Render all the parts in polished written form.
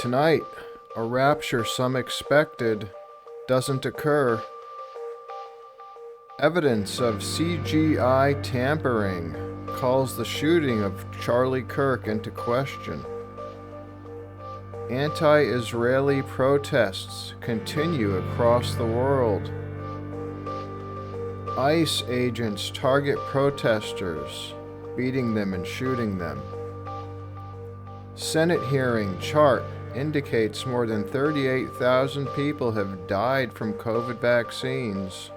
Tonight, a rapture some expected doesn't occur. Evidence of CGI tampering calls the shooting of Charlie Kirk into question. Anti-Israeli protests continue across the world. ICE agents target protesters, beating them and shooting them. Senate hearing chart indicates more than 38,000 people have died from COVID vaccines.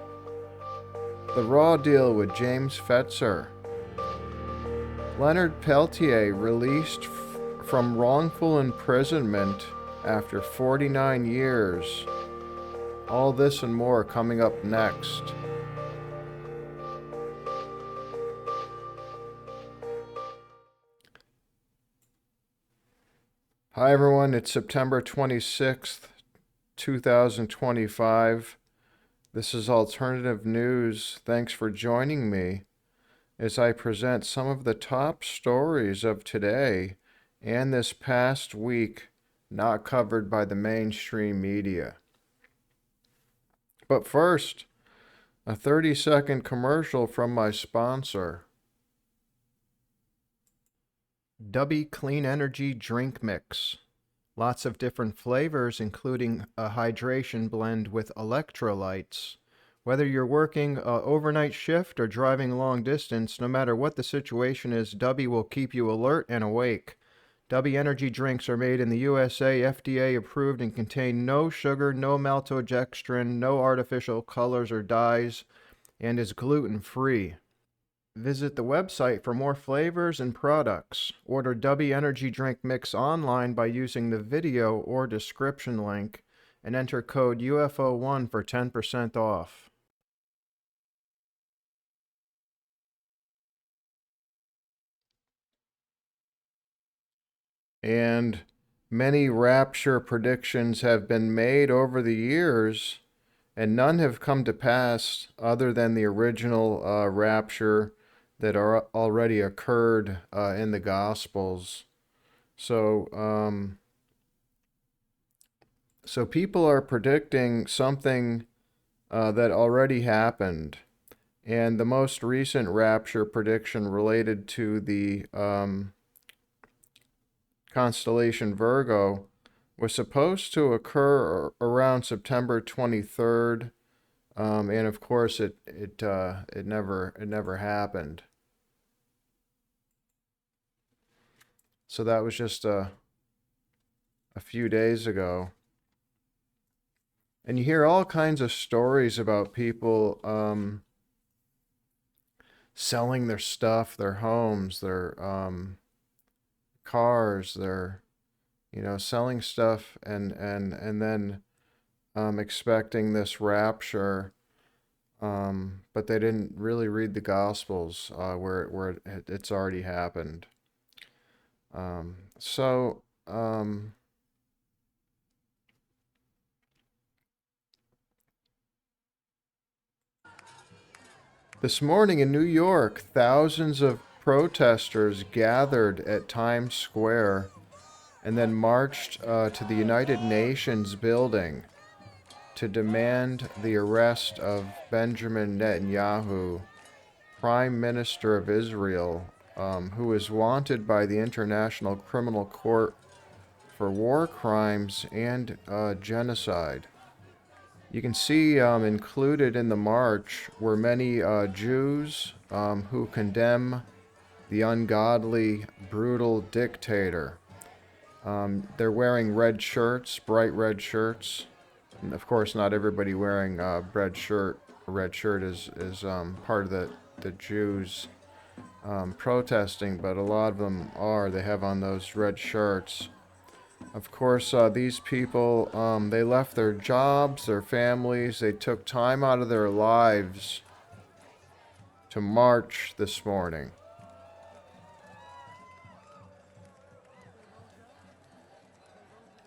The Raw deal with James Fetzer. Leonard Peltier released from wrongful imprisonment after 49 years. All this and more coming up next. Hi everyone, it's September 26th, 2025. This is Alternative News. Thanks for joining me as I present some of the top stories of today and this past week not covered by the mainstream media. But first, a 30-second commercial from my sponsor. Dubby Clean Energy Drink Mix. Lots of different flavors, including a hydration blend with electrolytes. Whether you're working an overnight shift or driving long distance, no matter what the situation is, Dubby will keep you alert and awake. Dubby energy drinks are made in the USA, FDA approved, and contain no sugar, no maltodextrin, no artificial colors or dyes, and is gluten-free. Visit the website for more flavors and products. Order Dubby Energy Drink Mix online by using the video or description link and enter code UFO1 for 10% off. And many rapture predictions have been made over the years, and none have come to pass other than the original rapture that are already occurred in the Gospels. So people are predicting something that already happened. And the most recent rapture prediction related to the constellation Virgo was supposed to occur around September 23rd. And of course, it never happened. So that was just a few days ago. And you hear all kinds of stories about people selling their stuff, their homes, their cars, their selling stuff, and then expecting this rapture, but they didn't really read the Gospels where it's already happened. This morning in New York, thousands of protesters gathered at Times Square and then marched to the United Nations building to demand the arrest of Benjamin Netanyahu, Prime Minister of Israel, who is wanted by the International Criminal Court for war crimes and genocide. You can see included in the march were many Jews who condemn the ungodly, brutal dictator. They're wearing red shirts, bright red shirts. And of course, not everybody wearing a red shirt is part of the Jews protesting, but a lot of them are. They have on those red shirts. Of course, these people, they left their jobs, their families. They took time out of their lives to march this morning.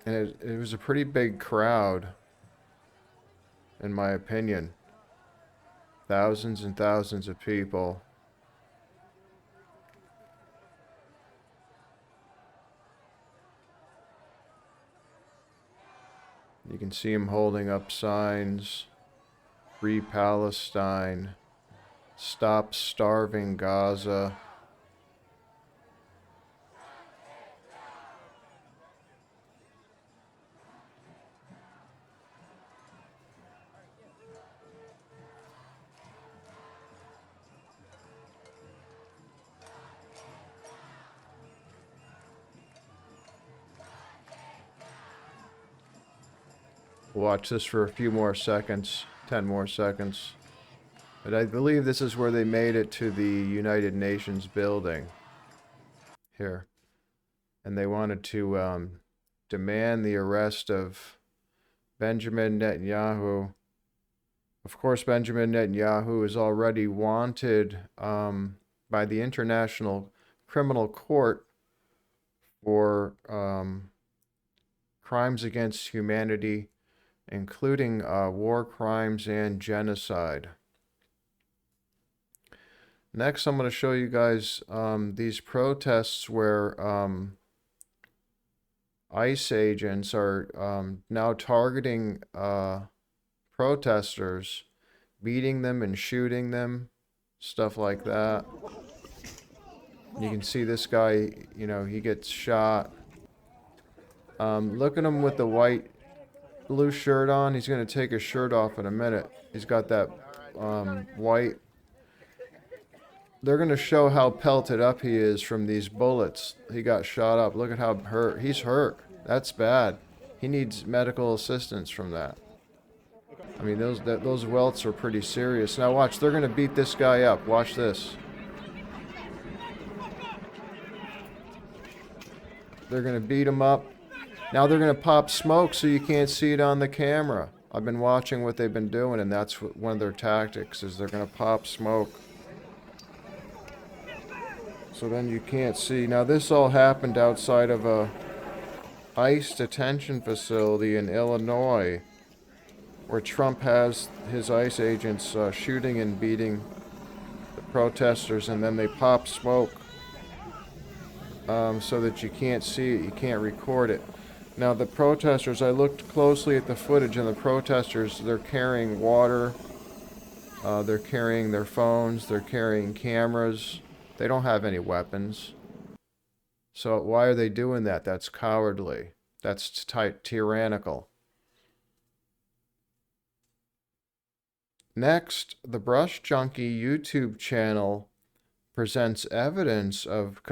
And it was a pretty big crowd, in my opinion. Thousands and thousands of people. You can see him holding up signs. Free Palestine. Stop starving Gaza. Watch this for a few more seconds. 10 more seconds. But I believe this is where they made it to the United Nations building. Here. And they wanted to demand the arrest of Benjamin Netanyahu. Of course, Benjamin Netanyahu is already wanted by the International Criminal Court for crimes against humanity, including war crimes and genocide. Next, I'm going to show you guys these protests where ICE agents are now targeting protesters, beating them and shooting them, stuff like that. You can see this guy, you know, he gets shot. Look at him with the blue shirt on. He's going to take his shirt off in a minute. He's got that white. They're going to show how pelted up he is from these bullets. He got shot up. Look at how hurt. He's hurt. That's bad. He needs medical assistance from that. I mean, those welts are pretty serious. Now watch, they're going to beat this guy up. Watch this. They're going to beat him up. Now they're going to pop smoke so you can't see it on the camera. I've been watching what they've been doing, and that's one of their tactics, is they're going to pop smoke. So then you can't see. Now this all happened outside of a ICE detention facility in Illinois, where Trump has his ICE agents shooting and beating the protesters, and then they pop smoke so that you can't see it, you can't record it. Now the protesters, I looked closely at the footage, and the protesters, they're carrying water, they're carrying their phones, they're carrying cameras. They don't have any weapons. So why are they doing that? That's cowardly. That's tyrannical. Next, the Brush Junkie YouTube channel presents evidence of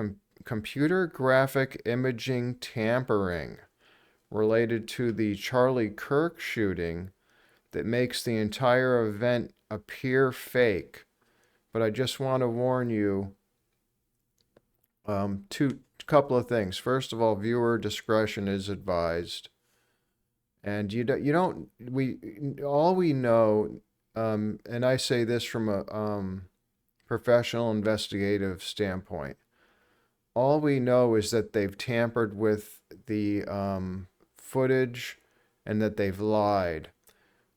computer graphic imaging tampering related to the Charlie Kirk shooting that makes the entire event appear fake. But I just want to warn you, couple of things. First of all, viewer discretion is advised. And all we know, and I say this from a professional investigative standpoint, all we know is that they've tampered with the footage and that they've lied.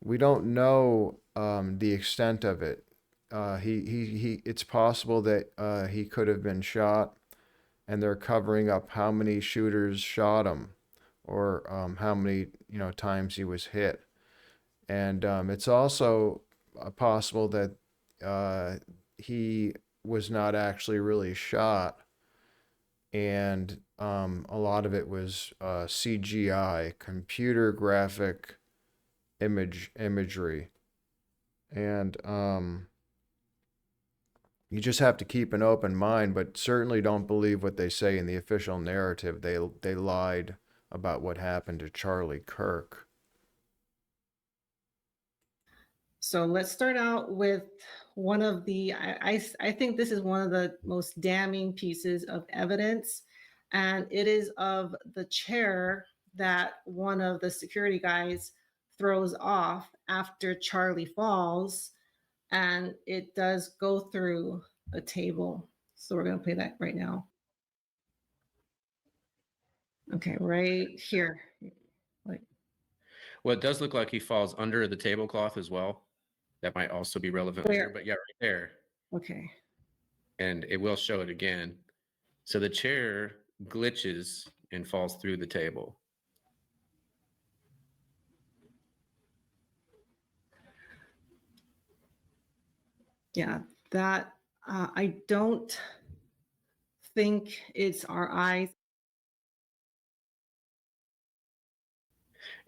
We don't know the extent of it. It's possible that he could have been shot, and they're covering up how many shooters shot him, or how many times he was hit. And it's also possible that he was not actually really shot, and a lot of it was CGI, computer graphic imagery. And you just have to keep an open mind, but certainly don't believe what they say in the official narrative. They lied about what happened to Charlie Kirk. So let's start out with one of the, I think this is one of the most damning pieces of evidence, and it is of the chair that one of the security guys throws off after Charlie falls, and it does go through a table. So we're going to play that right now. Okay, right here. Like, well, it does look like he falls under the tablecloth as well. That might also be relevant here, but yeah, right there. Okay. And it will show it again. So the chair glitches and falls through the table. Yeah, that I don't think it's our eyes.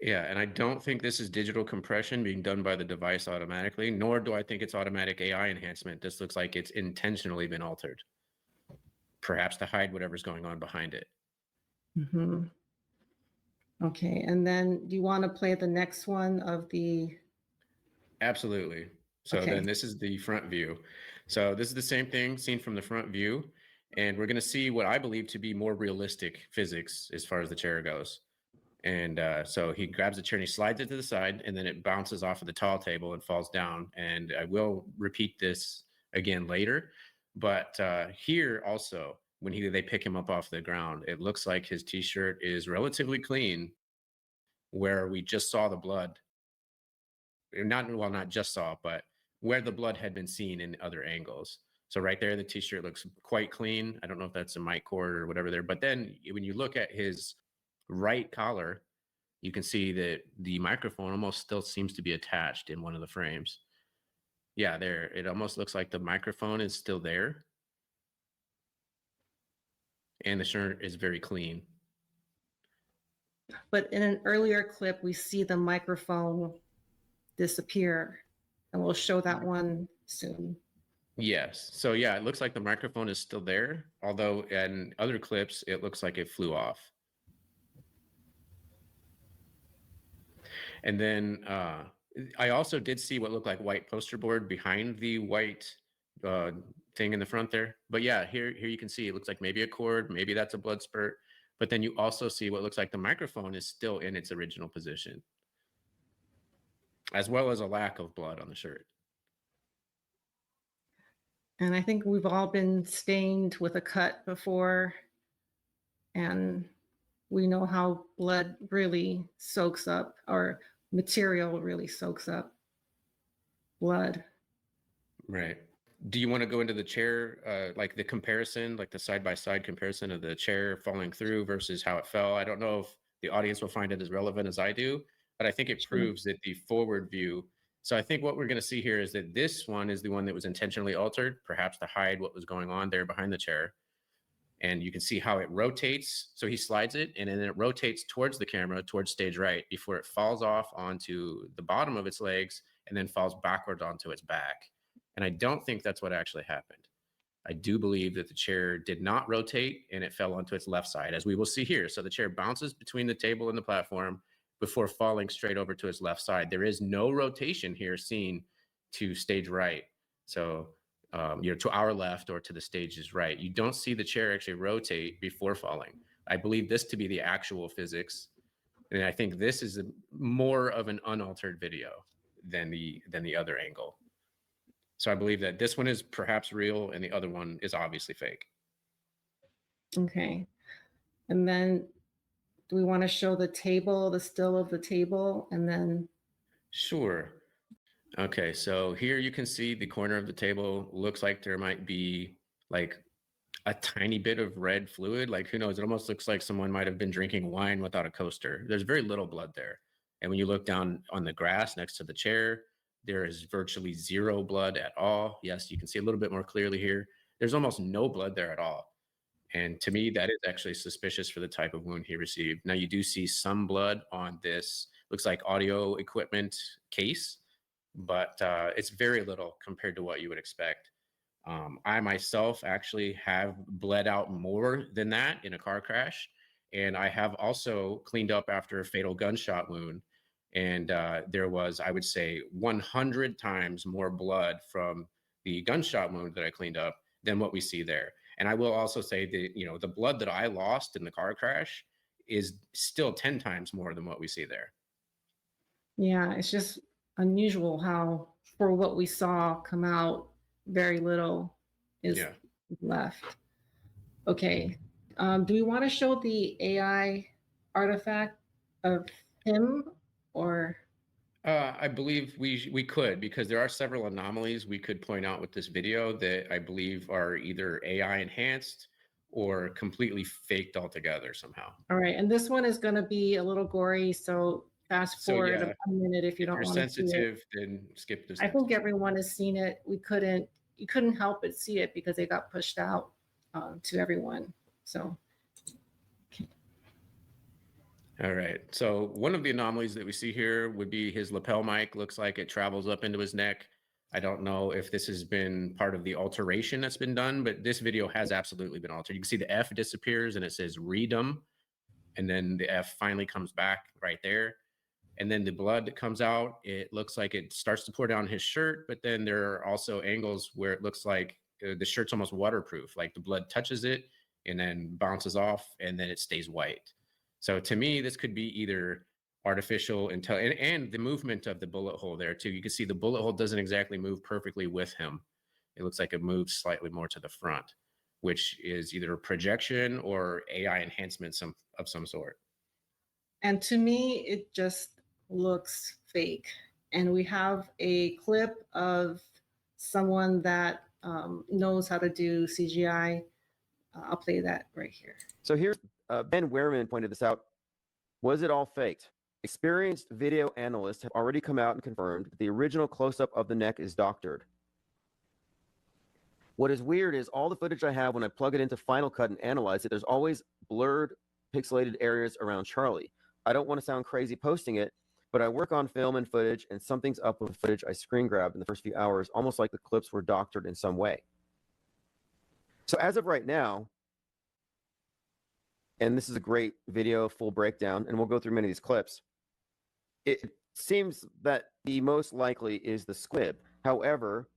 Yeah, and I don't think this is digital compression being done by the device automatically, nor do I think it's automatic AI enhancement. This looks like it's intentionally been altered, perhaps to hide whatever's going on behind it. Mhm. Okay, and then do you want to play the next one of the? Absolutely. So Okay. then this is the front view. So this is the same thing seen from the front view. And we're going to see what I believe to be more realistic physics as far as the chair goes. And so he grabs the chair and he slides it to the side, and then it bounces off of the tall table and falls down. And I will repeat this again later. But here also, when they pick him up off the ground, it looks like his t-shirt is relatively clean, where we just saw the blood. Not just saw, but where the blood had been seen in other angles. So right there, the t-shirt looks quite clean. I don't know if that's a mic cord or whatever there, but then when you look at his right collar, you can see that the microphone almost still seems to be attached in one of the frames. Yeah, there. It almost looks like the microphone is still there. And the shirt is very clean. But in an earlier clip, we see the microphone disappear, and we'll show that one soon. Yes. So yeah, it looks like the microphone is still there, although in other clips, it looks like it flew off. And then I also did see what looked like white poster board behind the white thing in the front there. But yeah, here you can see it looks like maybe a cord, maybe that's a blood spurt. But then you also see what looks like the microphone is still in its original position, as well as a lack of blood on the shirt. And I think we've all been stained with a cut before, and we know how blood really soaks up, or material really soaks up blood. Right. Do you want to go into the chair, like the comparison, like the side-by-side comparison of the chair falling through versus how it fell? I don't know if the audience will find it as relevant as I do, but I think it proves that the forward view. So I think what we're going to see here is that this one is the one that was intentionally altered, perhaps to hide what was going on there behind the chair. And you can see how it rotates. So he slides it, and then it rotates towards the camera, towards stage right, before it falls off onto the bottom of its legs and then falls backwards onto its back. And I don't think that's what actually happened. I do believe that the chair did not rotate and it fell onto its left side, as we will see here. So the chair bounces between the table and the platform before falling straight over to its left side. There is no rotation here seen to stage right. So, to our left or to the stage's right. You don't see the chair actually rotate before falling. I believe this to be the actual physics. And I think this is more of an unaltered video than the other angle. So I believe that this one is perhaps real and the other one is obviously fake. Okay. And then do we want to show the table, the still of the table, and then? Sure. Okay, so here you can see the corner of the table. Looks like there might be like a tiny bit of red fluid. Like, who knows? It almost looks like someone might have been drinking wine without a coaster. There's very little blood there. And when you look down on the grass next to the chair, there is virtually zero blood at all. Yes, you can see a little bit more clearly here. There's almost no blood there at all. And to me, that is actually suspicious for the type of wound he received. Now, you do see some blood on this, looks like audio equipment case, but it's very little compared to what you would expect. I myself actually have bled out more than that in a car crash. And I have also cleaned up after a fatal gunshot wound. And there was, I would say, 100 times more blood from the gunshot wound that I cleaned up than what we see there. And I will also say that, the blood that I lost in the car crash is still 10 times more than what we see there. Yeah, it's just unusual how, for what we saw come out, very little is left. Okay. Do we want to show the AI artifact of him, or? I believe we could, because there are several anomalies we could point out with this video that I believe are either AI enhanced or completely faked altogether somehow. All right, and this one is going to be a little gory, so fast forward a minute if you don't If you're want to see it. sensitive, then skip this. I think everyone has seen it. We couldn't you couldn't help but see it because it got pushed out to everyone. So. All right. So one of the anomalies that we see here would be his lapel mic. Looks like it travels up into his neck. I don't know if this has been part of the alteration that's been done, but this video has absolutely been altered. You can see the F disappears and it says redum. And then the F finally comes back right there. And then the blood that comes out, it looks like it starts to pour down his shirt, but then there are also angles where it looks like the shirt's almost waterproof, like the blood touches it and then bounces off and then it stays white. So to me, this could be either artificial intelligence and the movement of the bullet hole there too. You can see the bullet hole doesn't exactly move perfectly with him. It looks like it moves slightly more to the front, which is either a projection or AI enhancement of some sort. And to me, it just looks fake. And we have a clip of someone that knows how to do CGI. I'll play that right here. So here's Ben Wehrman pointed this out. Was it all faked? Experienced video analysts have already come out and confirmed that the original close-up of the neck is doctored. What is weird is all the footage I have when I plug it into Final Cut and analyze it, there's always blurred, pixelated areas around Charlie. I don't want to sound crazy posting it, but I work on film and footage, and something's up with the footage I screen grabbed in the first few hours, almost like the clips were doctored in some way. So as of right now, and this is a great video, full breakdown, and we'll go through many of these clips, it seems that the most likely is the squib. However,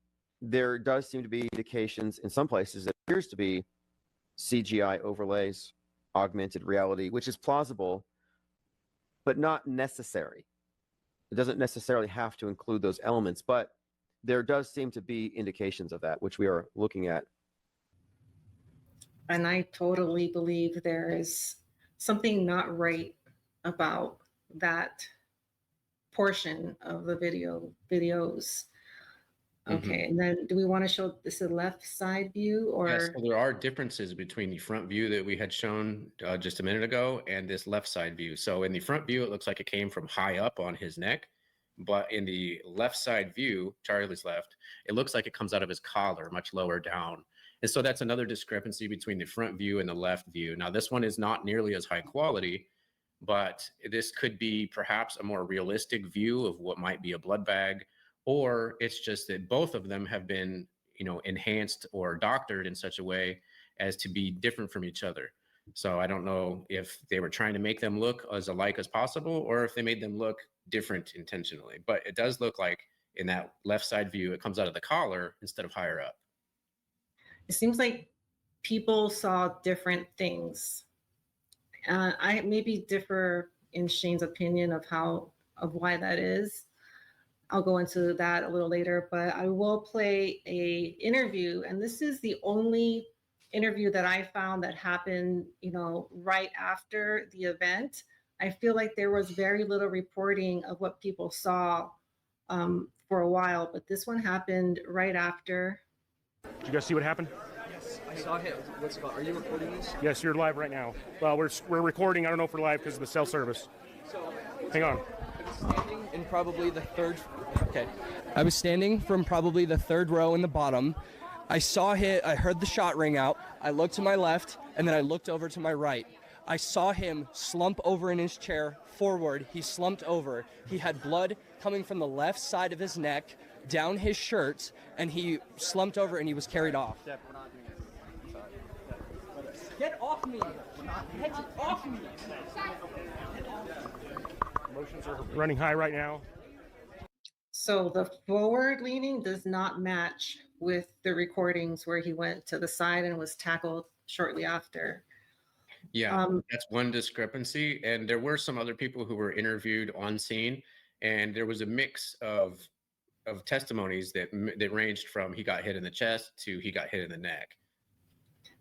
there does seem to be indications in some places that appears to be CGI overlays, augmented reality, which is plausible, but not necessary. It doesn't necessarily have to include those elements, but there does seem to be indications of that, which we are looking at. And I totally believe there is something not right about that portion of the videos. Okay, and then do we want to show this a left side view or? Yes, so there are differences between the front view that we had shown just a minute ago and this left side view. So in the front view, it looks like it came from high up on his neck, but in the left side view, Charlie's left, it looks like it comes out of his collar, much lower down. And so that's another discrepancy between the front view and the left view. Now, this one is not nearly as high quality, but this could be perhaps a more realistic view of what might be a blood bag, or it's just that both of them have been, enhanced or doctored in such a way as to be different from each other. So I don't know if they were trying to make them look as alike as possible, or if they made them look different intentionally. But it does look like in that left side view, it comes out of the collar instead of higher up. It seems like people saw different things. I maybe differ in Shane's opinion of why that is. I'll go into that a little later, but I will play a interview, and this is the only interview that I found that happened, right after the event. I feel like there was very little reporting of what people saw for a while, but this one happened right after. Did you guys see what happened? Yes, I saw him. Are you recording this? Yes, you're live right now. Well, we're recording. I don't know if we're live because of the cell service. So, hang on. standing in probably the third. Okay. I was standing from probably the third row in the bottom. I heard the shot ring out. I looked to my left, and then I looked over to my right. I saw him slump over in his chair forward. He slumped over. He had blood coming from the left side of his neck down his shirt, and he slumped over and he was carried off. Get off me! Get off me! Emotions are running high right now. So the forward leaning does not match with the recordings where he went to the side and was tackled shortly after. Yeah, that's one discrepancy. And there were some other people who were interviewed on scene, and there was a mix of testimonies that ranged from he got hit in the chest to he got hit in the neck.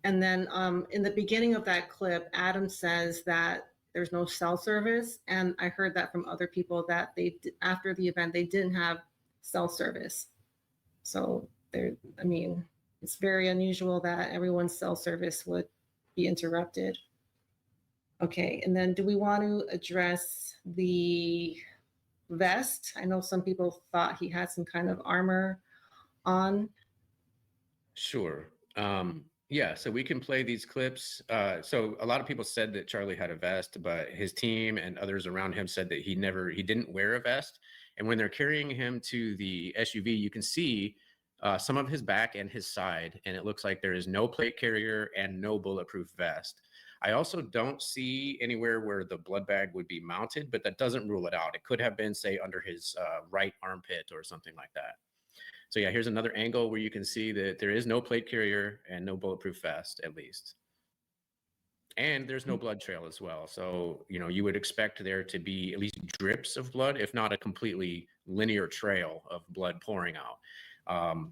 And then in the beginning of that clip, Adam says that there's no cell service. And I heard that from other people that after the event, they didn't have cell service. So it's very unusual that everyone's cell service would be interrupted. Okay, and then do we want to address the vest? I know some people thought he had some kind of armor on. Sure. Yeah, so we can play these clips. So a lot of people said that Charlie had a vest, but his team and others around him said that he didn't wear a vest. And when they're carrying him to the SUV, you can see some of his back and his side, and it looks like there is no plate carrier and no bulletproof vest. I also don't see anywhere where the blood bag would be mounted, but that doesn't rule it out. It could have been, say, under his right armpit or something like that. So yeah, here's another angle where you can see that there is no plate carrier and no bulletproof vest, at least. And there's no blood trail as well. So, you know, you would expect there to be at least drips of blood, if not a completely linear trail of blood pouring out.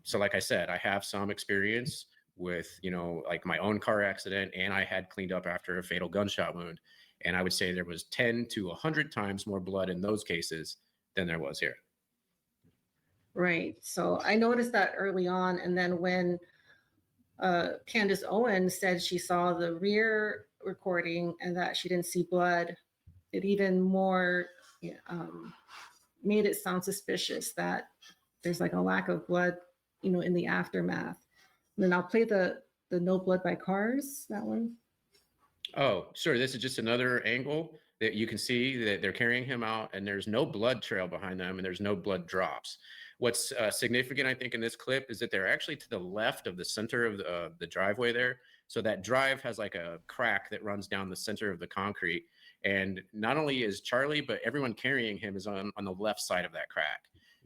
So like I said, I have some experience with, you know, like my own car accident, and I had cleaned up after a fatal gunshot wound. And I would say there was 10 to 100 times more blood in those cases than there was here. Right. So I noticed that early on. And then when Candace Owens said she saw the rear recording and that she didn't see blood, it even more made it sound suspicious that there's like a lack of blood, you know, in the aftermath. And then I'll play the no blood by cars, that one. Oh, sure. This is just another angle that you can see that they're carrying him out, and there's no blood trail behind them, and there's no blood drops. What's significant, I think, in this clip is that they're actually to the left of the center of the driveway there. So that drive has like a crack that runs down the center of the concrete. And not only is Charlie, but everyone carrying him is on the left side of that crack.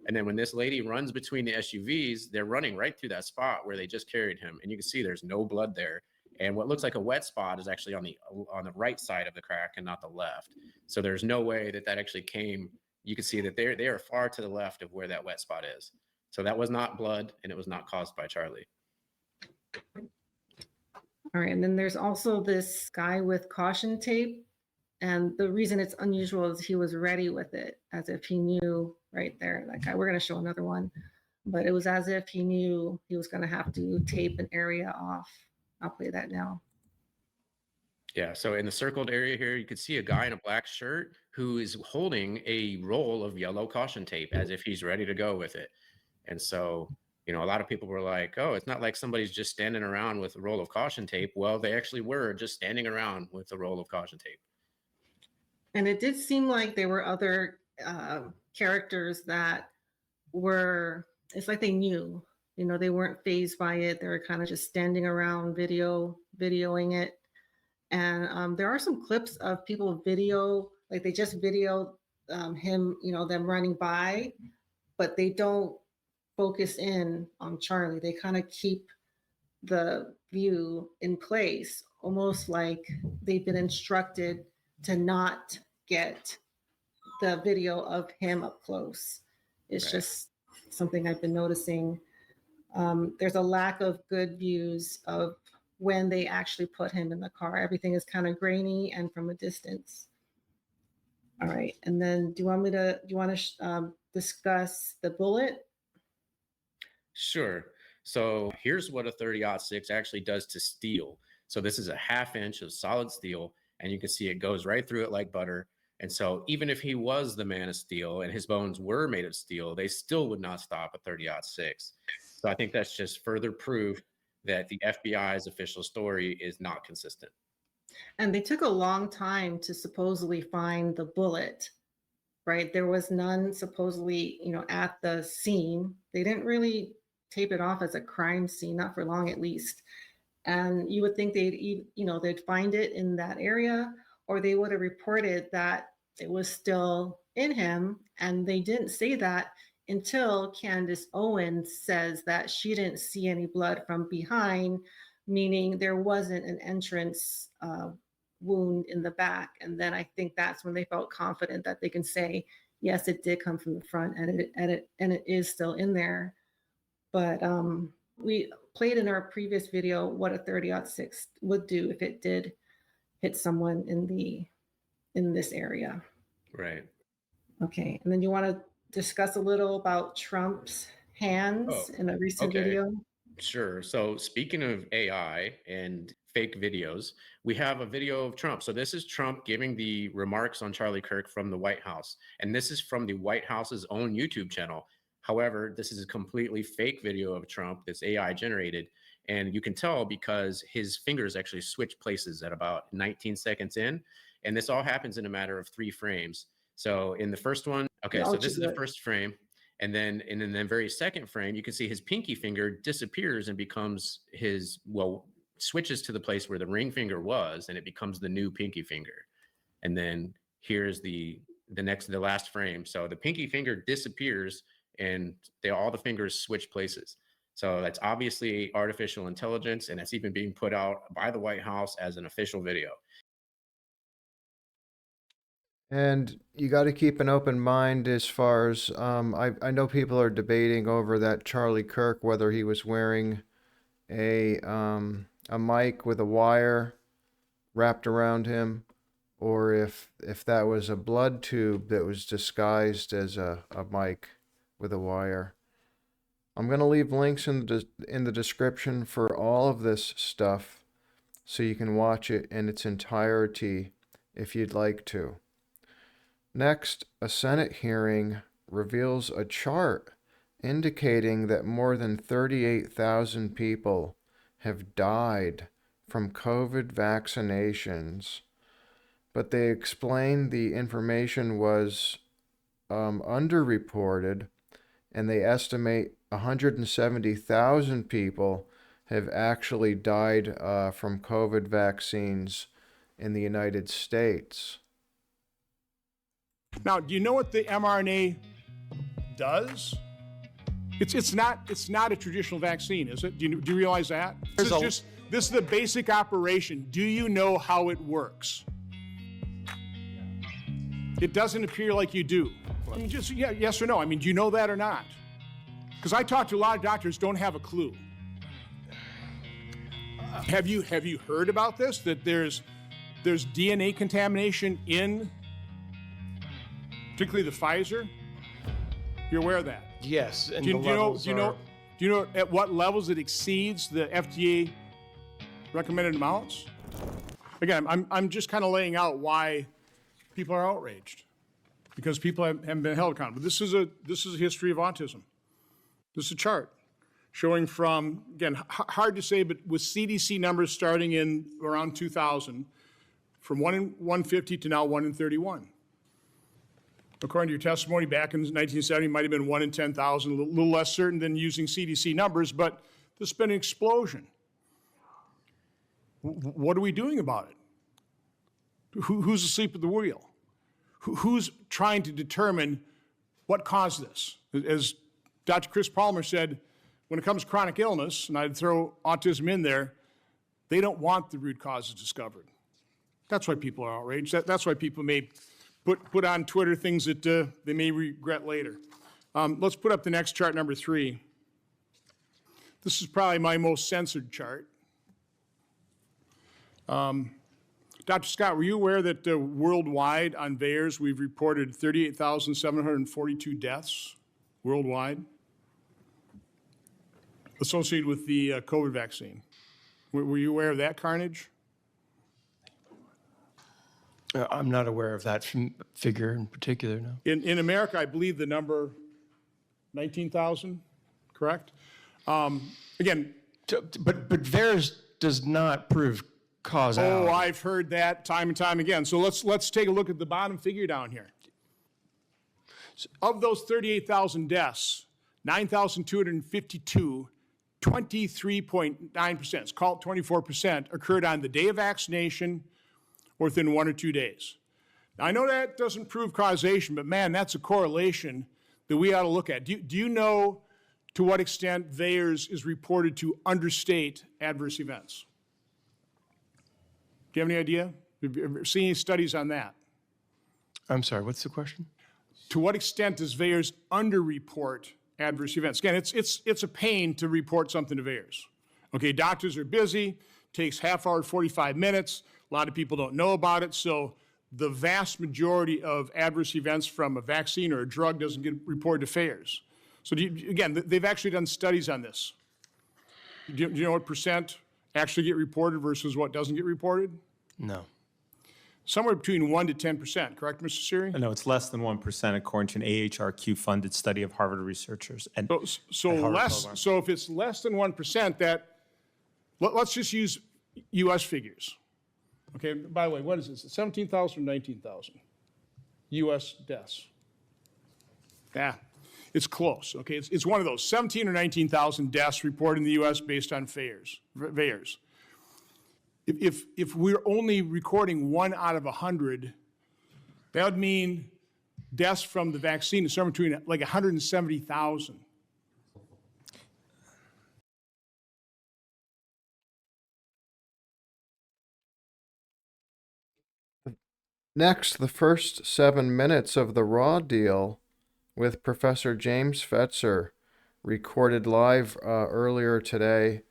And then when this lady runs between the SUVs, they're running right through that spot where they just carried him. And you can see there's no blood there. And what looks like a wet spot is actually on the right side of the crack and not the left. So there's no way that actually came. You can see that they are far to the left of where that wet spot is. So that was not blood, and it was not caused by Charlie. All right. And then there's also this guy with caution tape. And the reason it's unusual is he was ready with it, as if he knew right there. That guy, we're going to show another one, but it was as if he knew he was going to have to tape an area off. I'll play that now. Yeah, so in the circled area here, you can see a guy in a black shirt who is holding a roll of yellow caution tape as if he's ready to go with it. And so, you know, a lot of people were like, oh, it's not like somebody's just standing around with a roll of caution tape. Well, they actually were just standing around with a roll of caution tape. And it did seem like there were other characters that were, it's like they knew, you know, they weren't fazed by it. They were kind of just standing around videoing it. And there are some clips of people like they just videoed him, you know, them running by, but they don't focus in on Charlie. They kind of keep the view in place, almost like they've been instructed to not get the video of him up close. It's Right. just something I've been noticing. There's a lack of good views of when they actually put him in the car. Everything is kind of grainy and from a distance. All right. And then do you want to discuss the bullet? Sure. So here's what a 30-06 actually does to steel. So this is a 1/2 inch of solid steel, and you can see it goes right through it like butter. And so even if he was the man of steel and his bones were made of steel, they still would not stop a 30-06. So I think that's just further proof that the FBI's official story is not consistent. And they took a long time to supposedly find the bullet, right? There was none supposedly, you know, at the scene. They didn't really tape it off as a crime scene, not for long at least. And you would think they'd find it in that area, or they would have reported that it was still in him. And they didn't say that until Candace Owens says that she didn't see any blood from behind, meaning there wasn't an entrance wound in the back. And then I think that's when they felt confident that they can say, yes, it did come from the front, and it is still in there. But we played in our previous video what a 30-06 would do if it did hit someone in this area. Right. Okay. And then you want to discuss a little about Trump's hands in a recent video? Sure. So speaking of AI and fake videos, we have a video of Trump. So this is Trump giving the remarks on Charlie Kirk from the White House. And this is from the White House's own YouTube channel. However, this is a completely fake video of Trump that's AI generated. And you can tell because his fingers actually switch places at about 19 seconds in. And this all happens in a matter of 3 frames. So in the first one, okay, so this is the first frame. And then in the very second frame, you can see his pinky finger disappears and becomes switches to the place where the ring finger was, and it becomes the new pinky finger. And then here's the last frame. So the pinky finger disappears and all the fingers switch places. So that's obviously artificial intelligence, and it's even being put out by the White House as an official video. And you got to keep an open mind as far as I know people are debating over that Charlie Kirk, whether he was wearing a mic with a wire wrapped around him, or if that was a blood tube that was disguised as a mic with a wire. I'm going to leave links in the description for all of this stuff so you can watch it in its entirety if you'd like to. Next, a Senate hearing reveals a chart indicating that more than 38,000 people have died from COVID vaccinations, but they explain the information was underreported, and they estimate 170,000 people have actually died from COVID vaccines in the United States. Now, do you know what the mRNA does? It's not a traditional vaccine, is it? Do you realize that? This is the basic operation. Do you know how it works? It doesn't appear like you do. I mean, just yes or no. I mean, do you know that or not? Because I talk to a lot of doctors don't have a clue. Have you heard about this? That there's DNA contamination in, particularly the Pfizer? You're aware of that? Yes. And do you know at what levels it exceeds the FDA recommended amounts? Again, I'm just kind of laying out why people are outraged, because people haven't been held accountable. This is a history of autism. This is a chart showing from, again, hard to say, but with CDC numbers starting in around 2000, from 1 in 150 to now 1 in 31. According to your testimony back in 1970, it might have been 1 in 10,000, a little less certain than using CDC numbers, but there's been an explosion. What are we doing about it? Who's asleep at the wheel? Who's trying to determine what caused this? As Dr. Chris Palmer said, when it comes to chronic illness, and I'd throw autism in there, they don't want the root causes discovered. That's why people are outraged. That's why people may put on Twitter things that they may regret later. Let's put up the next chart, number 3. This is probably my most censored chart. Dr. Scott, were you aware that worldwide on VAERS we've reported 38,742 deaths worldwide associated with the COVID vaccine? Were you aware of that carnage? I'm not aware of that figure in particular, no. In America, I believe the number 19,000, correct? Again, But VAERS does not prove causality. oh, I've heard that time and time again. So let's take a look at the bottom figure down here. Of those 38,000 deaths, 9,252, 23.9%, it's called 24%, occurred on the day of vaccination or within 1 or 2 days. Now, I know that doesn't prove causation, but man, that's a correlation that we ought to look at. Do you know to what extent VAERS is reported to understate adverse events? Do you have any idea? Have you ever seen any studies on that? I'm sorry, what's the question? To what extent does VAERS underreport adverse events? Again, it's a pain to report something to VAERS. Okay, doctors are busy, takes half hour, 45 minutes. A lot of people don't know about it, so the vast majority of adverse events from a vaccine or a drug doesn't get reported to VAERS. So again, they've actually done studies on this. Do you know what percent actually get reported versus what doesn't get reported? No. Somewhere between 1 to 10%, correct, Mr. Siri? No, it's less than 1% according to an AHRQ-funded study of Harvard researchers. And So if it's less than 1%, that Let's just use U.S. figures. Okay, by the way, what is this, 17,000 or 19,000? U.S. deaths. Yeah, it's close, okay? It's one of those, 17 or 19,000 deaths reported in the U.S. based on VAERS. If we're only recording 1 out of 100, that would mean deaths from the vaccine is somewhere between like 170,000. Next, the first 7 minutes of the Raw Deal with Professor James Fetzer, recorded live earlier today,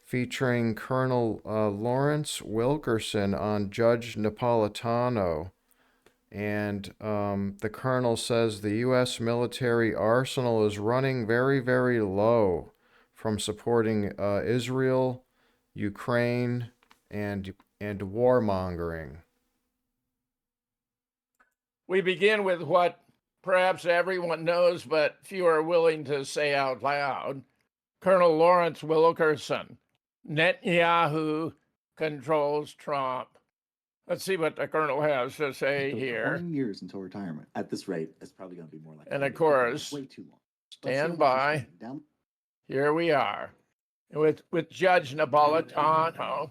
featuring Colonel Lawrence Wilkerson on Judge Napolitano. And the colonel says the U.S. military arsenal is running very, very low from supporting Israel, Ukraine, and warmongering. We begin with what perhaps everyone knows, but few are willing to say out loud. Colonel Lawrence Wilkerson, Netanyahu controls Trump. Let's see what the colonel has to say here. 20 years until retirement. At this rate, it's probably going to be more like. And of course, way too long. stand by. Here we are with Judge Napolitano.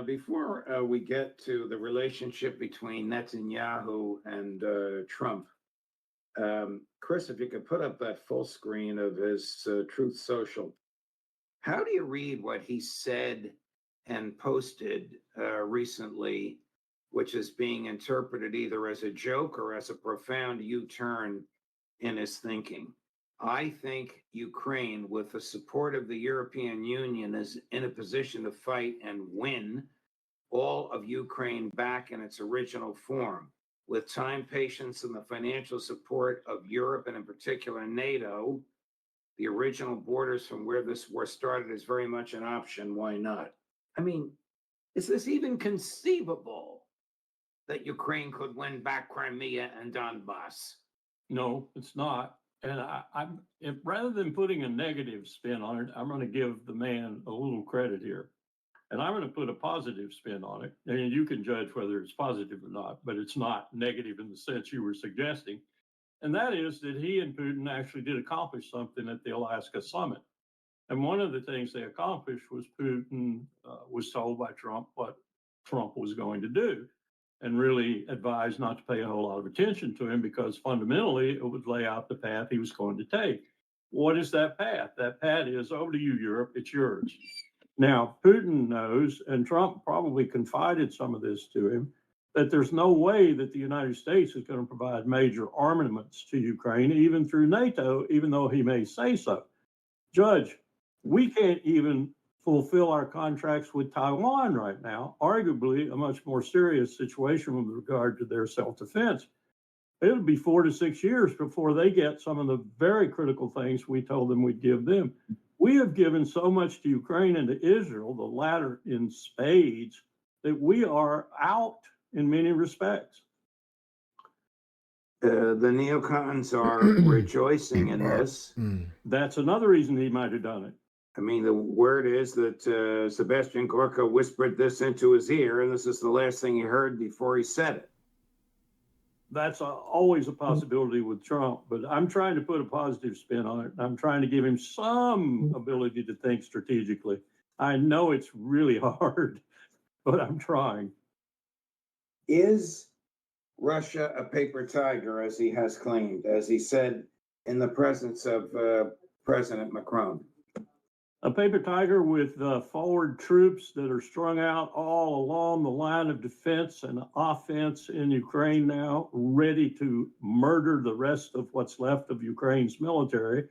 Before we get to the relationship between Netanyahu and Trump, Chris, if you could put up that full screen of his Truth Social. How do you read what he said and posted recently, which is being interpreted either as a joke or as a profound U-turn in his thinking? I think Ukraine, with the support of the European Union, is in a position to fight and win all of Ukraine back in its original form. With time, patience, and the financial support of Europe, and in particular NATO, the original borders from where this war started is very much an option. Why not? I mean, is this even conceivable that Ukraine could win back Crimea and Donbass? No, it's not. And rather than putting a negative spin on it, I'm going to give the man a little credit here. And I'm going to put a positive spin on it. And you can judge whether it's positive or not, but it's not negative in the sense you were suggesting. And that is that he and Putin actually did accomplish something at the Alaska summit. And one of the things they accomplished was Putin was told by Trump what Trump was going to do, and really advised not to pay a whole lot of attention to him because fundamentally it would lay out the path he was going to take. What is that path? That path is over to you, Europe, it's yours. Now, Putin knows, and Trump probably confided some of this to him, that there's no way that the United States is going to provide major armaments to Ukraine, even through NATO, even though he may say so. Judge, we can't even fulfill our contracts with Taiwan right now, arguably a much more serious situation with regard to their self-defense. It'll be 4 to 6 years before they get some of the very critical things we told them we'd give them. We have given so much to Ukraine and to Israel, the latter in spades, that we are out in many respects. The neocons are rejoicing in this. That's another reason he might have done it. I mean, the word is that Sebastian Gorka whispered this into his ear, and this is the last thing he heard before he said it. That's always a possibility with Trump, but I'm trying to put a positive spin on it. I'm trying to give him some ability to think strategically. I know it's really hard, but I'm trying. Is Russia a paper tiger, as he has claimed, as he said in the presence of President Macron? A paper tiger with forward troops that are strung out all along the line of defense and offense in Ukraine now, ready to murder the rest of what's left of Ukraine's military,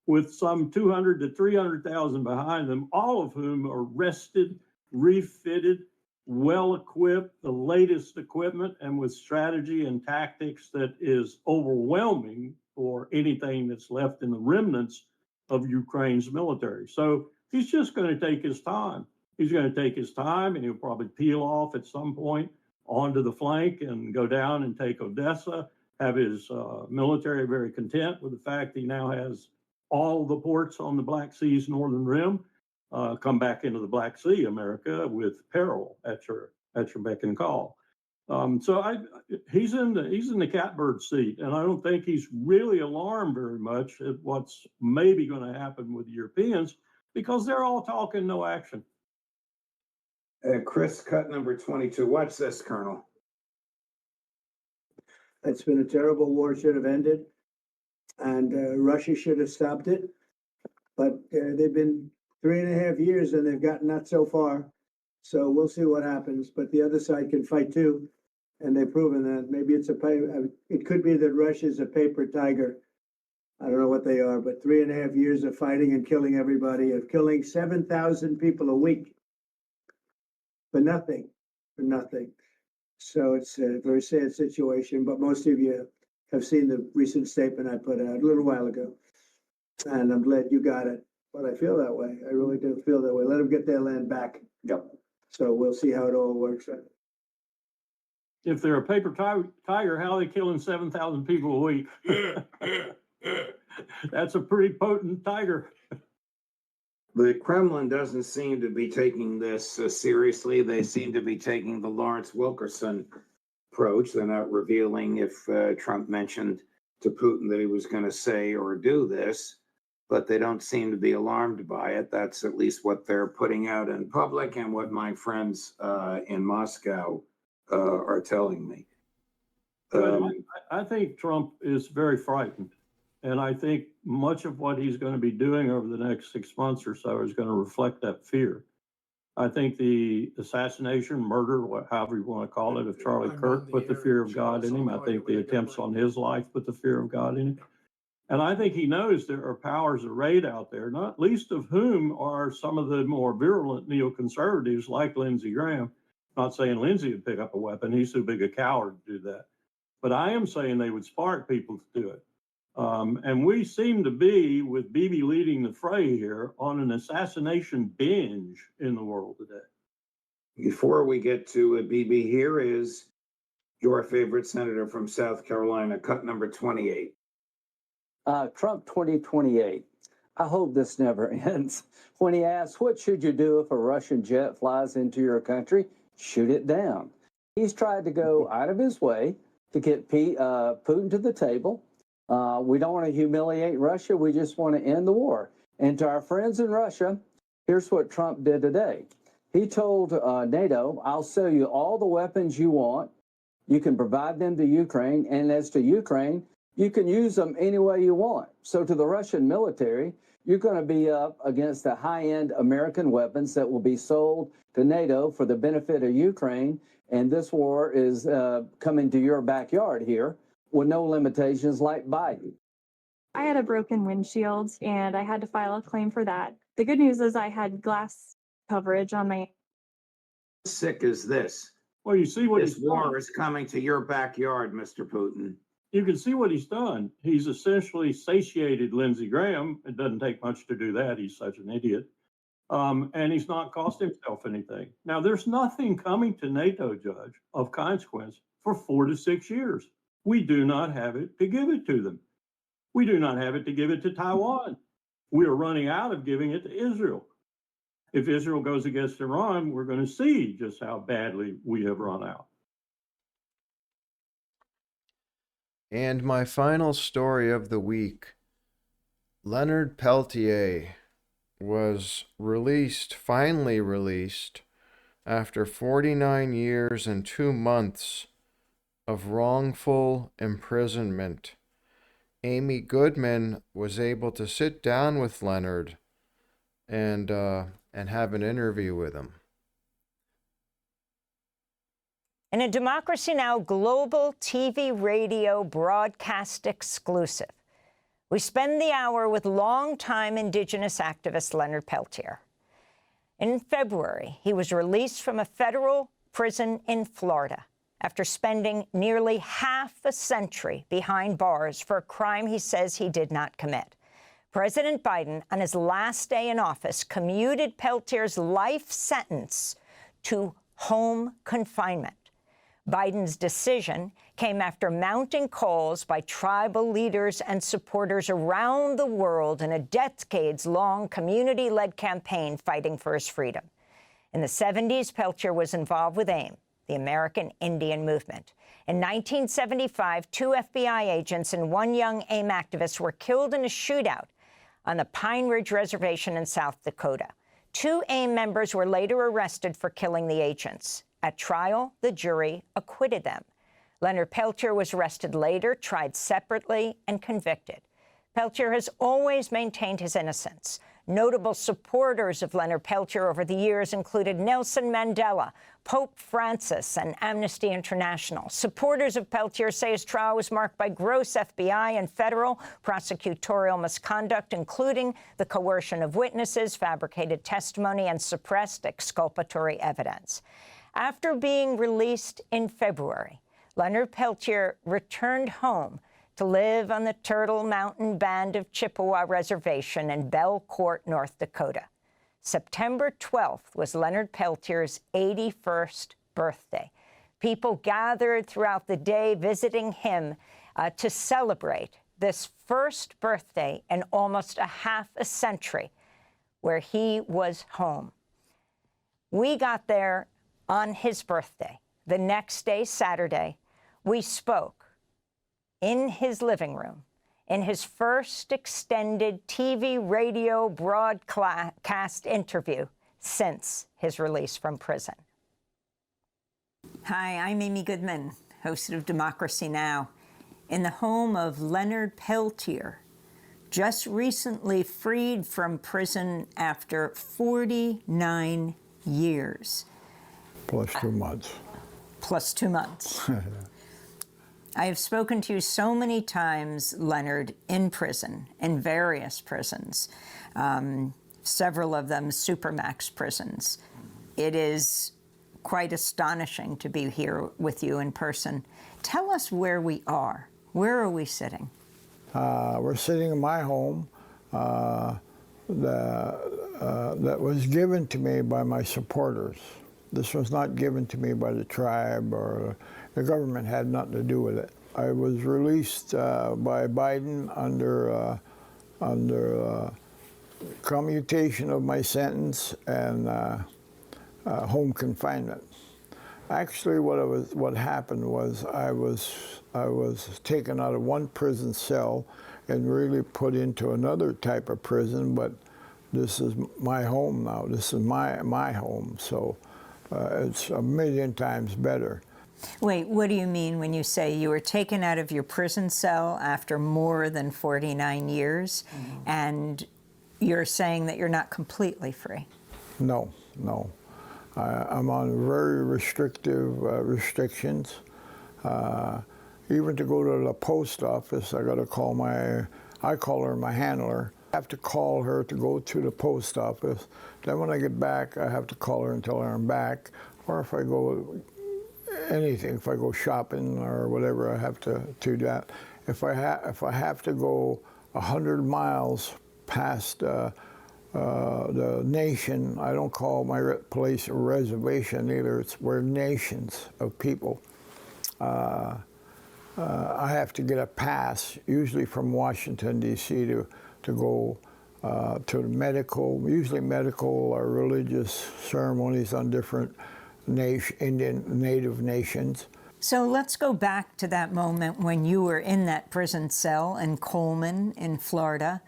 with some 200 to 300,000 behind them, all of whom are rested, refitted, well-equipped, the latest equipment, and with strategy and tactics that is overwhelming for anything that's left in the remnants of Ukraine's military. So he's just going to take his time. He's going to take his time, and he'll probably peel off at some point onto the flank and go down and take Odessa, have his military very content with the fact he now has all the ports on the Black Sea's northern rim, come back into the Black Sea, America, with peril at your beck and call. He's in the catbird seat, and I don't think he's really alarmed very much at what's maybe going to happen with the Europeans, because they're all talking, no action. Chris, cut number 22. What's this, Colonel? It's been a terrible war, should have ended, and Russia should have stopped it. But they've been 3.5 years and they've gotten not so far. So we'll see what happens. But the other side can fight too, and they've proven that. Maybe it could be that Russia's a paper tiger. I don't know what they are, but 3.5 years of fighting and killing everybody, of killing 7,000 people a week for nothing. So it's a very sad situation, but most of you have seen the recent statement I put out a little while ago. And I'm glad you got it. But I feel that way. I really do feel that way. Let them get their land back. Yep. So we'll see how it all works out. If they're a paper tiger, how are they killing 7,000 people a week? That's a pretty potent tiger. The Kremlin doesn't seem to be taking this seriously. They seem to be taking the Lawrence Wilkerson approach. They're not revealing if Trump mentioned to Putin that he was going to say or do this, but they don't seem to be alarmed by it. That's at least what they're putting out in public and what my friends in Moscow are telling me. I think Trump is very frightened. And I think much of what he's going to be doing over the next 6 months or so is going to reflect that fear. I think the assassination, murder, however you want to call it, of Charlie Kirk put the fear of God in him. I think the attempts on his life put the fear of God in him. And I think he knows there are powers arrayed out there, not least of whom are some of the more virulent neoconservatives like Lindsey Graham. Not saying Lindsey would pick up a weapon. He's too big a coward to do that. But I am saying they would spark people to do it. And we seem to be, with Bibi leading the fray here, on an assassination binge in the world today. Before we get to Bibi, here is your favorite senator from South Carolina, cut number 28. Trump 2028. I hope this never ends. When he asks, what should you do if a Russian jet flies into your country? Shoot it down. He's tried to go out of his way to get Putin to the table. We don't want to humiliate Russia. We just want to end the war. And to our friends in Russia, here's what Trump did today. He told NATO, I'll sell you all the weapons you want. You can provide them to Ukraine. And as to Ukraine, you can use them any way you want. So to the Russian military, you're going to be up against the high-end American weapons that will be sold to NATO for the benefit of Ukraine. And this war is coming to your backyard here, with no limitations like Biden. I had a broken windshield and I had to file a claim for that. The good news is I had glass coverage on my... How sick is this? Well, you see what this war is coming to your backyard, Mr. Putin. You can see what he's done. He's essentially satiated Lindsey Graham. It doesn't take much to do that. He's such an idiot. And he's not cost himself anything. Now, there's nothing coming to NATO, Judge, of consequence for 4 to 6 years. We do not have it to give it to them. We do not have it to give it to Taiwan. We are running out of giving it to Israel. If Israel goes against Iran, we're going to see just how badly we have run out. And my final story of the week. Leonard Peltier was finally released, after 49 years and 2 months of wrongful imprisonment. Amy Goodman was able to sit down with Leonard and have an interview with him. In a Democracy Now! Global TV radio broadcast exclusive, we spend the hour with longtime Indigenous activist Leonard Peltier. In February, he was released from a federal prison in Florida after spending nearly half a century behind bars for a crime he says he did not commit. President Biden, on his last day in office, commuted Peltier's life sentence to home confinement. Biden's decision came after mounting calls by tribal leaders and supporters around the world in a decades-long community-led campaign fighting for his freedom. In the 70s, Peltier was involved with AIM, the American Indian Movement. In 1975, 2 FBI agents and 1 young AIM activist were killed in a shootout on the Pine Ridge Reservation in South Dakota. 2 AIM members were later arrested for killing the agents. At trial, the jury acquitted them. Leonard Peltier was arrested later, tried separately, and convicted. Peltier has always maintained his innocence. Notable supporters of Leonard Peltier over the years included Nelson Mandela, Pope Francis, and Amnesty International. Supporters of Peltier say his trial was marked by gross FBI and federal prosecutorial misconduct, including the coercion of witnesses, fabricated testimony, and suppressed exculpatory evidence. After being released in February, Leonard Peltier returned home to live on the Turtle Mountain Band of Chippewa Reservation in Belcourt, North Dakota. September 12th was Leonard Peltier's 81st birthday. People gathered throughout the day visiting him to celebrate this first birthday in almost a half a century where he was home. We got there on his birthday. The next day, Saturday, we spoke in his living room, in his first extended TV radio broadcast interview since his release from prison. Hi, I'm Amy Goodman, host of Democracy Now!, in the home of Leonard Peltier, just recently freed from prison after 49 years. Plus 2 months. Plus 2 months. I have spoken to you so many times, Leonard, in prison, in various prisons, several of them supermax prisons. It is quite astonishing to be here with you in person. Tell us where we are. Where are we sitting? We're sitting in my home that was given to me by my supporters. This was not given to me by the tribe, or the government had nothing to do with it. I was released by Biden under commutation of my sentence and home confinement. Actually, what happened was I was taken out of one prison cell and really put into another type of prison. But this is my home now. This is my home. So. It's a million times better. Wait, what do you mean when you say you were taken out of your prison cell after more than 49 years, and you're saying that you're not completely free? No, no. I'm on very restrictive restrictions. Even to go to the post office, I got to call I call her my handler. I have to call her to go to the post office. Then when I get back, I have to call her until I'm back. Or if I go anything, if I go shopping or whatever, I have to do that. If I have to go 100 miles past the nation, I don't call my place a reservation either. We're nations of people. I have to get a pass, usually from Washington, D.C., to go to usually medical or religious ceremonies on different native nations. So let's go back to that moment when you were in that prison cell in Coleman, in Florida,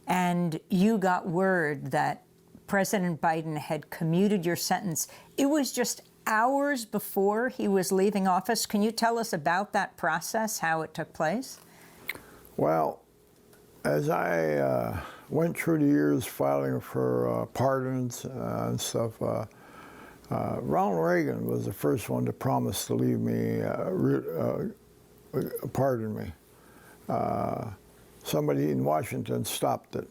and you got word that President Biden had commuted your sentence. It was just hours before he was leaving office. Can you tell us about that process, how it took place? Well, as I went through the years filing for pardons and stuff, Ronald Reagan was the first one to promise to leave me, pardon me. Somebody in Washington stopped it.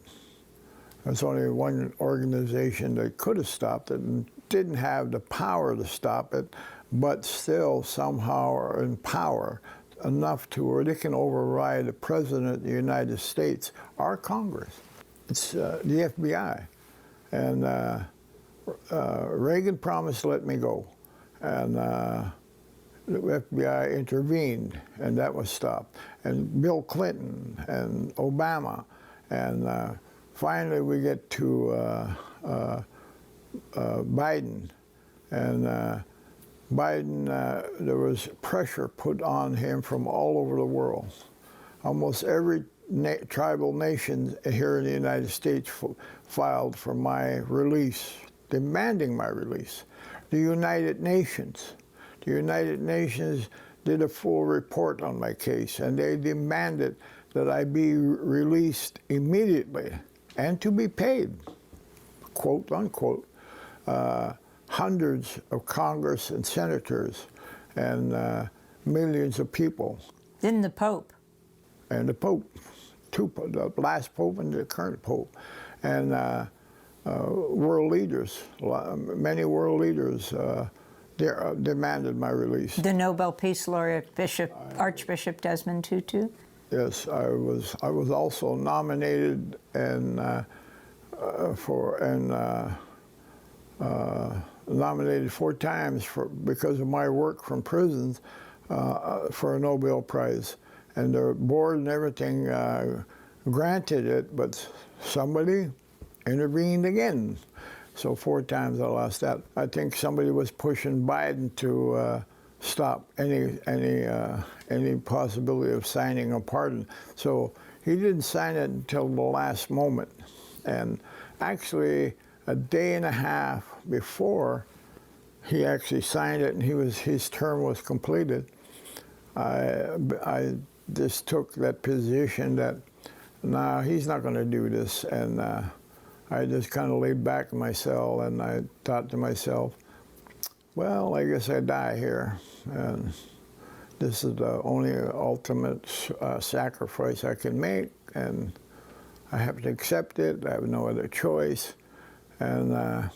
There's only one organization that could have stopped it and didn't have the power to stop it, but still somehow are in power enough to where they can override the President of the United States, our Congress. It's the FBI. And Reagan promised to let me go. And the FBI intervened, and that was stopped. And Bill Clinton and Obama, and finally we get to Biden. And Biden, there was pressure put on him from all over the world. Almost every tribal nation here in the United States filed for my release, demanding my release. The United Nations did a full report on my case, and they demanded that I be released immediately and to be paid, quote unquote. Hundreds of Congress and senators and millions of people. Then the Pope. And the Pope, the last Pope and the current Pope. And world leaders, many world leaders demanded my release. The Nobel Peace Laureate Archbishop Desmond Tutu? Yes, I was also nominated nominated 4 times because of my work from prisons for a Nobel Prize. And the board and everything granted it, but somebody intervened again. So 4 times I lost that. I think somebody was pushing Biden to stop any possibility of signing a pardon. So he didn't sign it until the last moment. And actually, a day and a half before he actually signed it and his term was completed, I just took that position that, nah, he's not going to do this. And I just kind of laid back in my cell and I thought to myself, well, I guess I die here. And this is the only ultimate sacrifice I can make, and I have to accept it. I have no other choice. And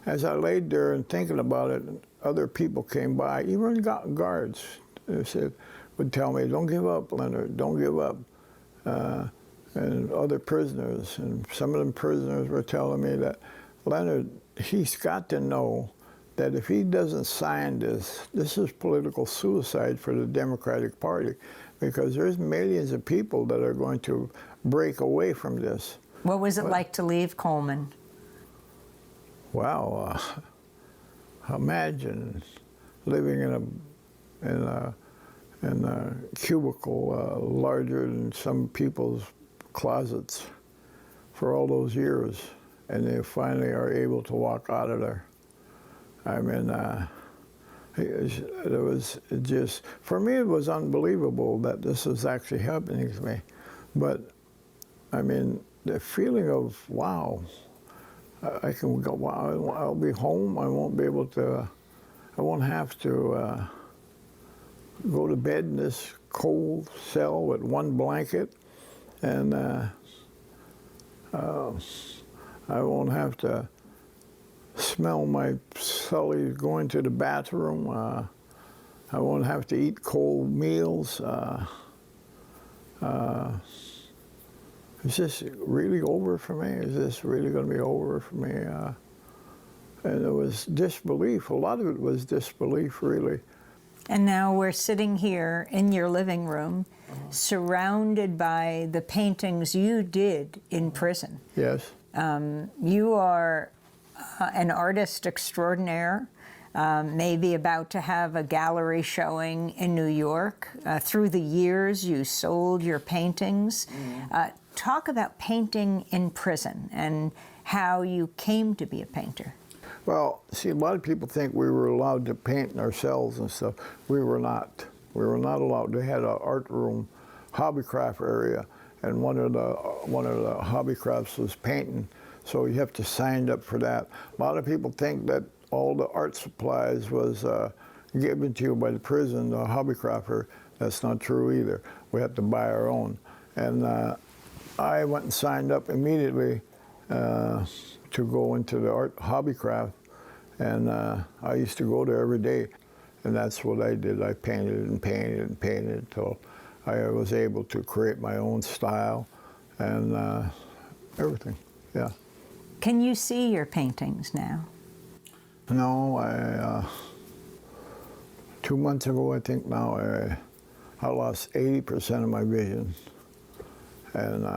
as I laid there and thinking about it, other people came by, even guards, would tell me, don't give up, Leonard, don't give up. And other prisoners, and some of them prisoners were telling me that, Leonard, he's got to know that if he doesn't sign this is political suicide for the Democratic Party, because there's millions of people that are going to break away from this. What was it like to leave Coleman? Wow, imagine living in a cubicle larger than some people's closets for all those years, and they finally are able to walk out of there. I mean, it was just, for me, it was unbelievable that this was actually happening to me. But, I mean, the feeling of, wow, I can go, wow, I'll be home, I won't be able to, I won't have to go to bed in this cold cell with one blanket, and I won't have to smell my sully going to the bathroom. I won't have to eat cold meals. Is this really over for me? Is this really going to be over for me? And it was disbelief. A lot of it was disbelief, really. And now we're sitting here in your living room, surrounded by the paintings you did in prison. Yes. You are an artist extraordinaire, maybe about to have a gallery showing in New York. Through the years, you sold your paintings. Talk about painting in prison and how you came to be a painter. Well, see, a lot of people think we were allowed to paint ourselves and stuff. We were not. We were not allowed. They had an art room, hobbycraft area, and one of the hobbycrafts was painting. So you have to sign up for that. A lot of people think that all the art supplies was given to you by the prison, the hobbycrafter. That's not true either. We had to buy our own. And I went and signed up immediately to go into the art hobbycraft, and I used to go there every day, and that's what I did. I painted and painted and painted until I was able to create my own style and everything. Yeah. Can you see your paintings now? No, 2 months ago, I think now, I lost 80% of my vision. And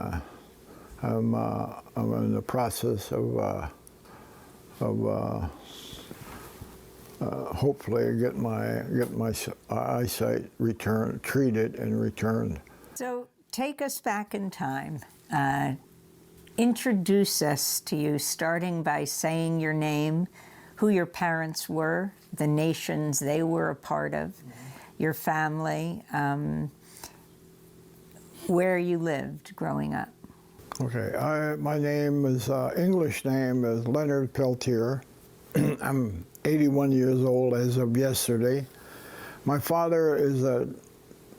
I'm in the process of hopefully get my eyesight treated and returned. So take us back in time. Introduce us to you, starting by saying your name, who your parents were, the nations they were a part of, your family, where you lived growing up. Okay, my name is, English name is Leonard Peltier. I'm 81 years old as of yesterday. My father is a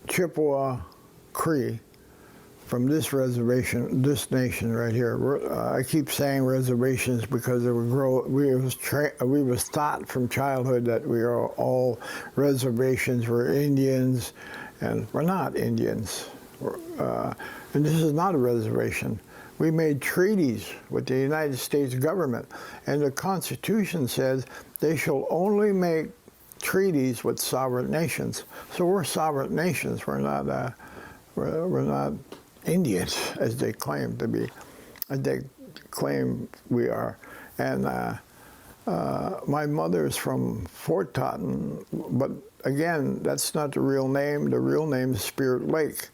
Chippewa Cree from this reservation, this nation right here. I keep saying reservations because we was taught from childhood that we are all reservations, we're Indians, and we're not Indians. And this is not a reservation. We made treaties with the United States government, and the Constitution says they shall only make treaties with sovereign nations. So we're sovereign nations. We're not Indians, as they claim to be, as they claim we are. And my mother is from Fort Totten, but again, that's not the real name. The real name is Spirit Lake,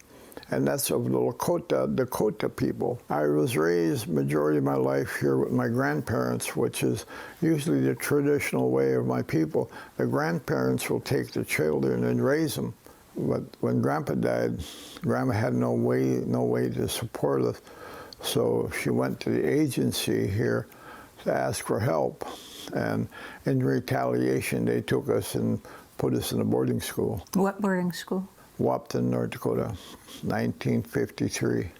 and that's of the Dakota people. I was raised majority of my life here with my grandparents, which is usually the traditional way of my people. The grandparents will take the children and raise them. But when Grandpa died, Grandma had no way to support us, so she went to the agency here to ask for help. And in retaliation, they took us and put us in a boarding school. What boarding school? Wapton, North Dakota, 1953.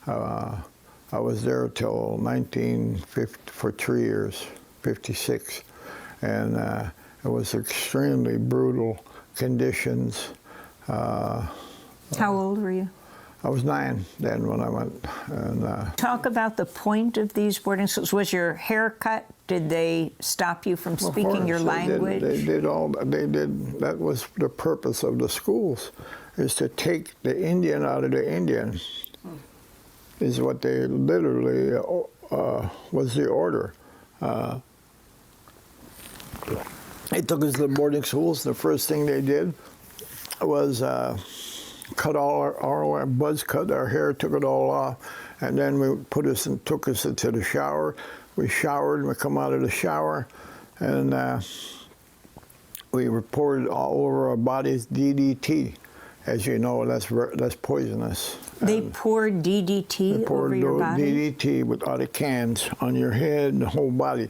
I was there till 1950 for 3 years, 56, and it was extremely brutal conditions. How old were you? I was 9 then when I went. And, Talk about the point of these boarding schools. Was your hair cut? Did they stop you from speaking your language? They did. That was the purpose of the schools, is to take the Indian out of the Indian, is what they literally, was the order. They took us to the boarding schools. The first thing they did was cut all our buzz cut, our hair, took it all off, and then took us into the shower. We showered, and we come out of the shower, and we reported all over our bodies DDT. As you know, that's poisonous. They poured DDT over your body? DDT out of cans on your head and the whole body.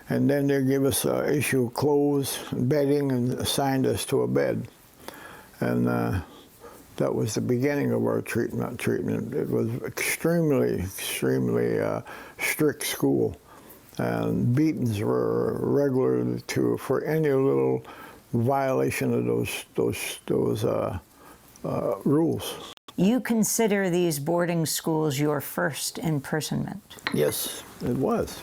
And then they give us issue of clothes, bedding, and assigned us to a bed. And that was the beginning of our treatment. It was extremely strict school, and beatings were regular for any little violation of those rules. You consider these boarding schools your first imprisonment? Yes, it was.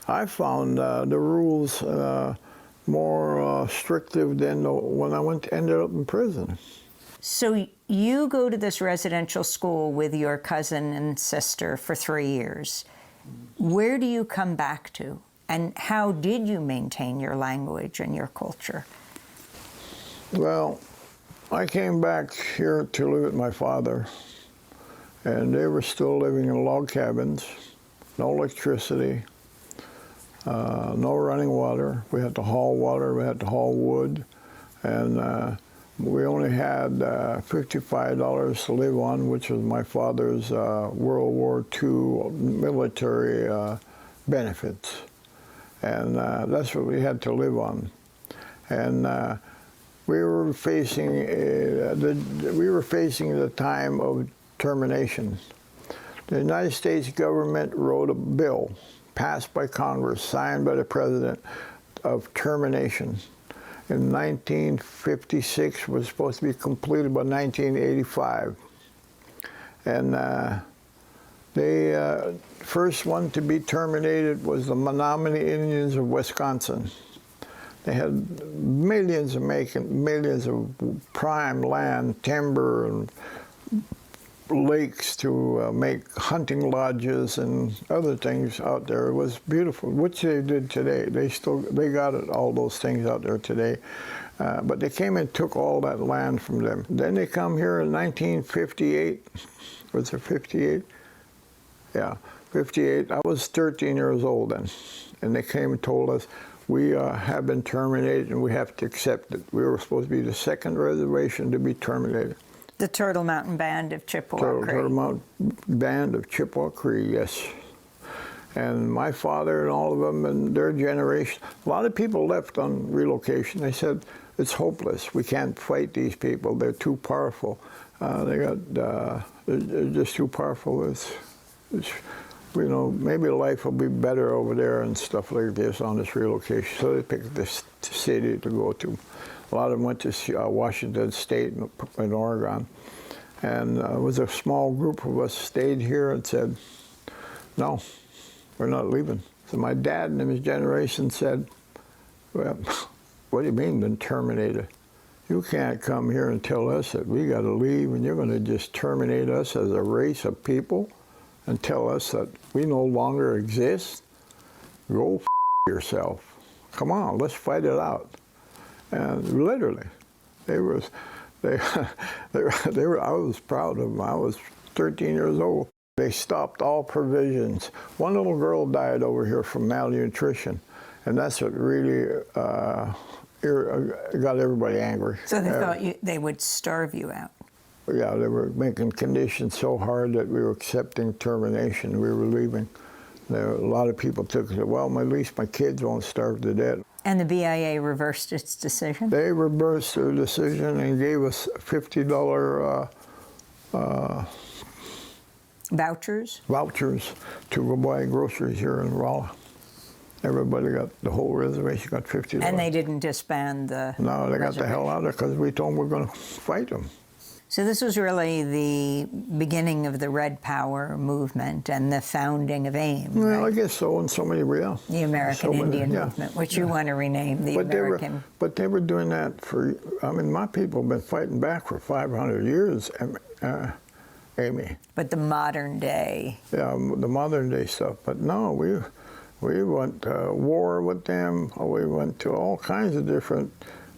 I found the rules more restrictive than when I ended up in prison. So you go to this residential school with your cousin and sister for 3 years. Where do you come back to? And how did you maintain your language and your culture? Well, I came back here to live with my father, and they were still living in log cabins, no electricity, no running water. We had to haul water, we had to haul wood, and we only had $55 to live on, which was my father's World War II military benefits. And that's what we had to live on. And we were facing the time of termination. The United States government wrote a bill passed by Congress, signed by the President, of termination. In 1956, was supposed to be completed by 1985. And the first one to be terminated was the Menominee Indians of Wisconsin. They had millions of prime land, timber, and lakes to make hunting lodges and other things out there. It was beautiful, which they did today. They got it, all those things out there today. But they came and took all that land from them. Then they come here in 1958. Was it 58? Yeah, 58. I was 13 years old then. And they came and told us, we have been terminated and we have to accept it. We were supposed to be the second reservation to be terminated. The Turtle Mountain Band of Chippewa Cree. Turtle Mountain Band of Chippewa Cree, yes. And my father and all of them and their generation, a lot of people left on relocation. They said, it's hopeless. We can't fight these people. They're too powerful. They're just too powerful. It's, you know, maybe life will be better over there and stuff like this on this relocation. So they picked this city to go to. A lot of them went to Washington State in Oregon. And it was a small group of us stayed here and said, no, we're not leaving. So my dad and his generation said, well, what do you mean been terminated? You can't come here and tell us that we got to leave and you're going to just terminate us as a race of people and tell us that we no longer exist? Go f yourself. Come on, let's fight it out. And literally, I was proud of them. I was 13 years old. They stopped all provisions. One little girl died over here from malnutrition, and that's what really got everybody angry. So they thought they would starve you out. Yeah, they were making conditions so hard that we were accepting termination. We were leaving. A lot of people took it, well, at least my kids won't starve to death. And the BIA reversed its decision? They reversed their decision and gave us $50 vouchers? Vouchers to go buy groceries here in Raleigh. Everybody got, the whole reservation got $50. And they didn't disband the No, they got the hell out of it because we told them we're going to fight them. So this was really the beginning of the Red Power movement and the founding of AIM, Well, right? I guess so, in so many ways. The American Indian movement, which you want to rename the American. But they were doing that for, I mean, my people have been fighting back for 500 years, Amy. But the modern day. Yeah, the modern day stuff. But no, we went to war with them. We went to all kinds of different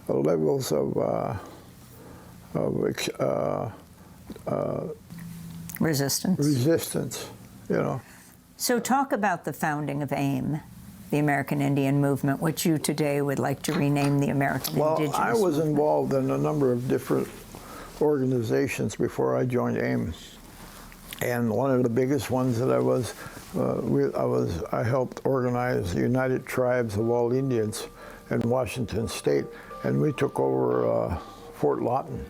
levels of resistance. Resistance, you know. So talk about the founding of AIM, the American Indian Movement, which you today would like to rename the American Indigenous Well, I was Movement. involved in a number of different organizations before I joined AIM. And one of the biggest ones that I helped organize the United Tribes of All Indians in Washington State, and we took over Fort Lawton.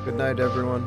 Good night, everyone.